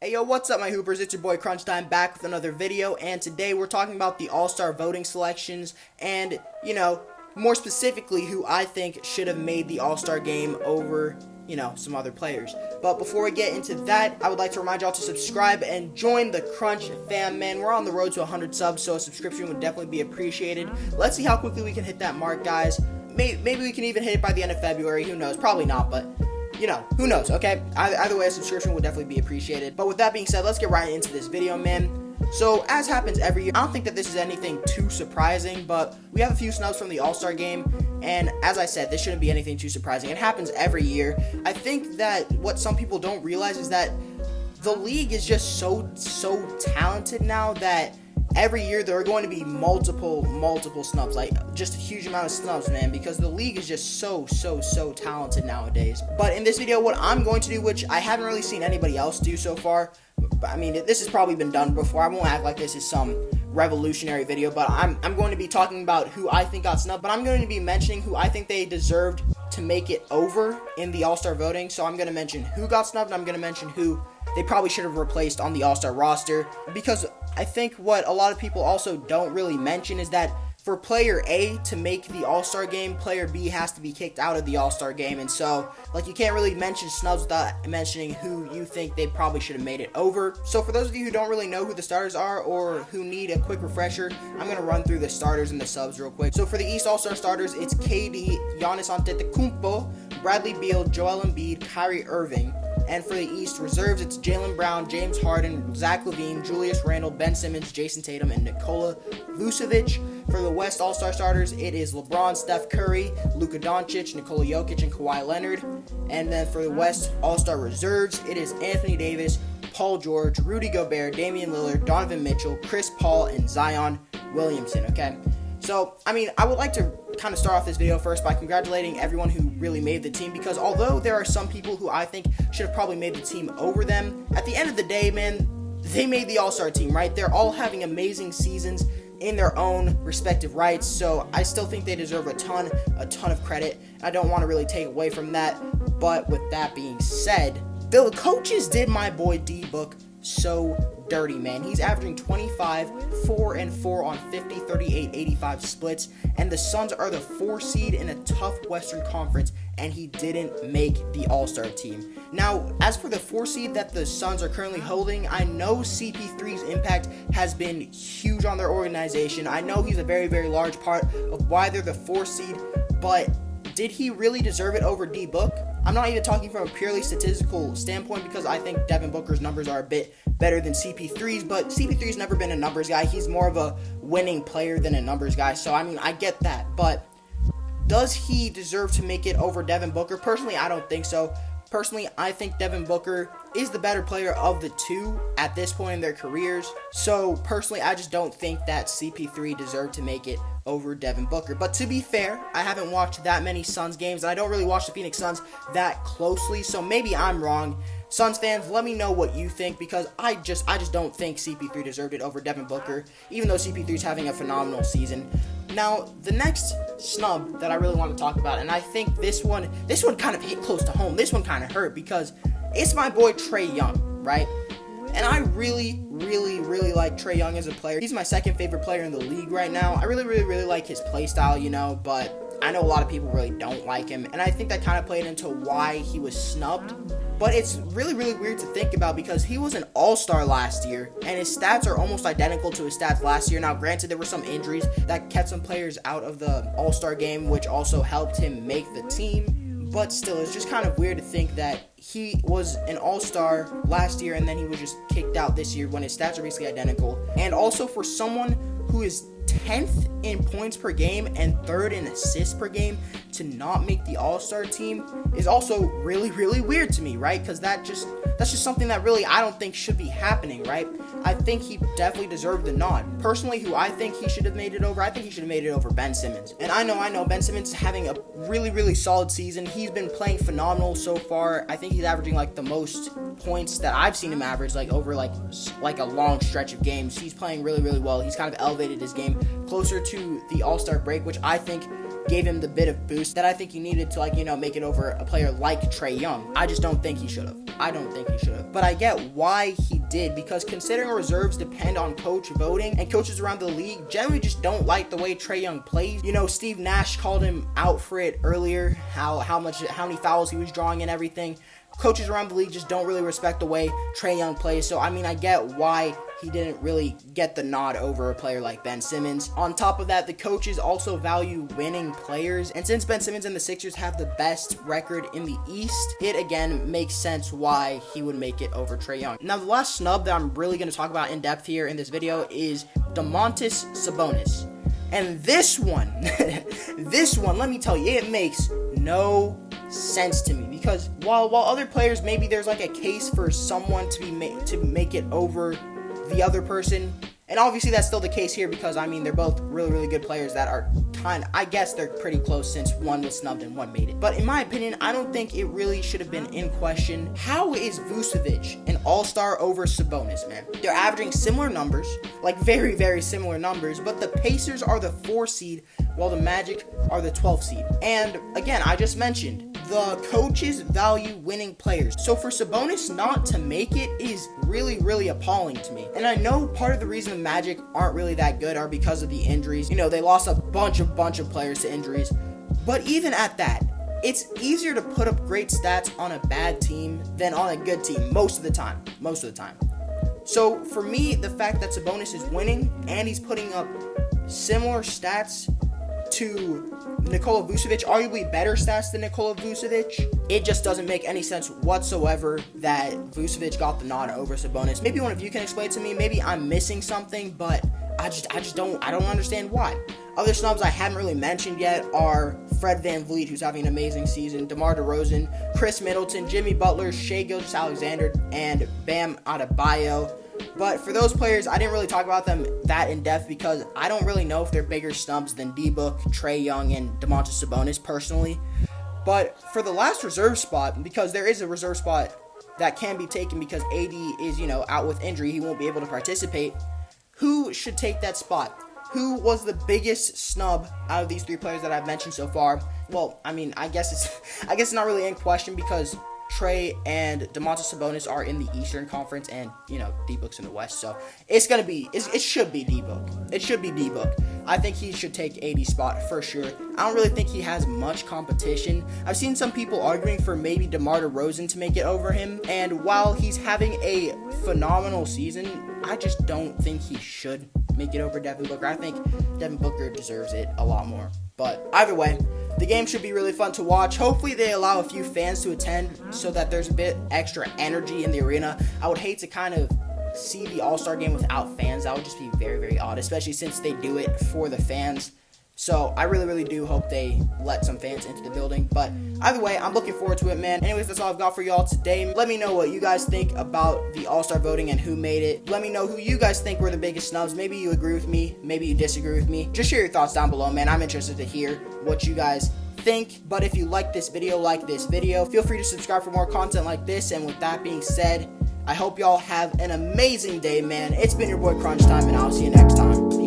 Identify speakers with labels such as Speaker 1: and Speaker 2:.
Speaker 1: Hey yo, what's up my hoopers? It's your boy Crunch Time back with another video, and today we're talking about the All-Star voting selections and, more specifically who I think should have made the All-Star game over, some other players. But before we get into that, I would like to remind y'all to subscribe and join the Crunch fam, man. We're on the road to 100 subs, so a subscription would definitely be appreciated. Let's see how quickly we can hit that mark, guys. Maybe we can even hit it by the end of February, who knows, probably not, but who knows, okay? Either way, a subscription would definitely be appreciated. But with that being said, let's get right into this video, man. So, as happens every year, I don't think that this is anything too surprising, but we have a few snubs from the All-Star game, and as I said, this shouldn't be anything too surprising. It happens every year. I think that what some people don't realize is that the league is just so talented now that every year there are going to be multiple snubs, like just a huge amount of snubs, man, because the league is just so talented nowadays. But in this video, what I'm going to do, which I haven't really seen anybody else do so far, I mean, this has probably been done before. I won't act like this is some revolutionary video, but I'm going to be talking about who I think got snubbed, but I'm going to be mentioning who I think they deserved to make it over in the All-Star voting. So I'm going to mention who got snubbed, and I'm going to mention who they probably should have replaced on the All-Star roster, because I think what a lot of people also don't really mention is that for player A to make the All-Star game, player B has to be kicked out of the All-Star game. And so, you can't really mention snubs without mentioning who you think they probably should have made it over. So for those of you who don't really know who the starters are or who need a quick refresher, I'm going to run through the starters and the subs real quick. So for the East All-Star starters, it's KD, Giannis Antetokounmpo, Bradley Beal, Joel Embiid, Kyrie Irving. And for the East reserves, it's Jaylen Brown, James Harden, Zach LaVine, Julius Randle, Ben Simmons, Jason Tatum, and Nikola Vucevic. For the West All-Star starters, it is LeBron, Steph Curry, Luka Doncic, Nikola Jokic, and Kawhi Leonard. And then for the West All-Star reserves, it is Anthony Davis, Paul George, Rudy Gobert, Damian Lillard, Donovan Mitchell, Chris Paul, and Zion Williamson, okay? So, I mean, I would like to kind of start off this video first by congratulating everyone who really made the team, because although there are some people who I think should have probably made the team over them, at the end of the day, man, they made the All-Star team, right? They're all having amazing seasons in their own respective rights, so I still think they deserve a ton of credit. I don't want to really take away from that, but with that being said, the coaches did my boy D-Book so dirty, man. He's averaging 25, 4 and 4 on 50, 38, 85 splits, and the Suns are the 4 seed in a tough Western Conference, and he didn't make the All-Star team. Now, as for the 4 seed that the Suns are currently holding, I know CP3's impact has been huge on their organization. I know he's a very large part of why they're the 4 seed, but did he really deserve it over D-Book? I'm not even talking from a purely statistical standpoint, because I think Devin Booker's numbers are a bit better than CP3's, but CP3's never been a numbers guy. He's more of a winning player than a numbers guy, so I mean, I get that, but does he deserve to make it over Devin Booker? Personally, I don't think so. Personally, I think Devin Booker is the better player of the two at this point in their careers. So, personally, I just don't think that CP3 deserved to make it over Devin Booker. But to be fair, I haven't watched that many Suns games, and I don't really watch the Phoenix Suns that closely, so maybe I'm wrong. Suns fans, let me know what you think, because I just don't think CP3 deserved it over Devin Booker, even though CP3 is having a phenomenal season. Now, the next snub that I really want to talk about, and I think this one kind of hit close to home. This one kind of hurt, because it's my boy Trae Young, right? And I really like Trae Young as a player. He's my second favorite player in the league right now. I really like his play style, but I know a lot of people really don't like him, and I think that kind of played into why he was snubbed. But it's really weird to think about, because he was an All-Star last year, and his stats are almost identical to his stats last year. Now, granted, there were some injuries that kept some players out of the All-Star game, which also helped him make the team. But still, it's just kind of weird to think that he was an All-Star last year, and then he was just kicked out this year when his stats are basically identical. And also, for someone who is 10th in points per game and 3rd in assists per game, to not make the All-Star team is also really weird to me, right? Because that's just something that really I don't think should be happening, right? I think he definitely deserved the nod. Personally, who I think he should have made it over, I think he should have made it over Ben Simmons. And I know Ben Simmons is having a really solid season. He's been playing phenomenal so far. I think he's averaging the most points that I've seen him average over a long stretch of games. He's playing really well. He's kind of elevated his game closer to the All-Star break, which I think gave him the bit of boost that I think he needed to make it over a player like Trae Young. I just don't think he should have. I don't think he should have. But I get why he did, because considering reserves depend on coach voting, and coaches around the league generally just don't like the way Trae Young plays. You know, Steve Nash called him out for it earlier, how many fouls he was drawing and everything. Coaches around the league just don't really respect the way Trae Young plays. So, I mean, I get why he didn't really get the nod over a player like Ben Simmons. On top of that, the coaches also value winning players. And since Ben Simmons and the Sixers have the best record in the East, it again makes sense why he would make it over Trae Young. Now, the last snub that I'm really going to talk about in depth here in this video is Domantas Sabonis. And this one, let me tell you, it makes no sense to me, because while other players, maybe there's like a case for someone to make it over the other person, and obviously that's still the case here, because I mean they're both really good players that are I guess they're pretty close, since one was snubbed and one made it. But in my opinion, I don't think it really should have been in question. How is Vucevic an all-star over Sabonis, man? They're averaging similar numbers, like very similar numbers, but the Pacers are the 4 seed while the Magic are the 12 seed. And again, I just mentioned the coaches value winning players. So for Sabonis not to make it is really appalling to me. And I know part of the reason the Magic aren't really that good are because of the injuries. You know, they lost a bunch of players to injuries. But even at that, it's easier to put up great stats on a bad team than on a good team most of the time. So for me, the fact that Sabonis is winning and he's putting up similar stats to Nikola Vucevic, arguably better stats than Nikola Vucevic, it just doesn't make any sense whatsoever that Vucevic got the nod over Sabonis. Maybe one of you can explain it to me. Maybe I'm missing something, but I don't understand why. Other snubs I haven't really mentioned yet are Fred VanVleet, who's having an amazing season, DeMar DeRozan, Chris Middleton, Jimmy Butler, Shai Gilgeous-Alexander, and Bam Adebayo. But for those players, I didn't really talk about them that in depth because I don't really know if they're bigger snubs than D-Book, Trae Young, and Domantas Sabonis personally. But for the last reserve spot, because there is a reserve spot that can be taken because AD is, out with injury, he won't be able to participate. Who should take that spot? Who was the biggest snub out of these 3 players that I've mentioned so far? Well, I mean, I guess it's not really in question because Trae and Domantas Sabonis are in the Eastern Conference, and D-Book's in the West, so it should be D-Book. It should be D-Book. I think he should take AD's spot for sure. I don't really think he has much competition. I've seen some people arguing for maybe DeMar DeRozan to make it over him, and while he's having a phenomenal season, I just don't think he should make it over Devin Booker. I think Devin Booker deserves it a lot more. But either way, the game should be really fun to watch. Hopefully they allow a few fans to attend so that there's a bit extra energy in the arena. I would hate to kind of see the All-Star game without fans. That would just be very odd, especially since they do it for the fans. So I really do hope they let some fans into the building. But either way, I'm looking forward to it, man. Anyways, that's all I've got for y'all today. Let me know what you guys think about the All-Star voting and who made it. Let me know who you guys think were the biggest snubs. Maybe you agree with me. Maybe you disagree with me. Just share your thoughts down below, man. I'm interested to hear what you guys think. But if you like this video, feel free to subscribe for more content like this. And with that being said, I hope y'all have an amazing day, man. It's been your boy Crunch Time, and I'll see you next time.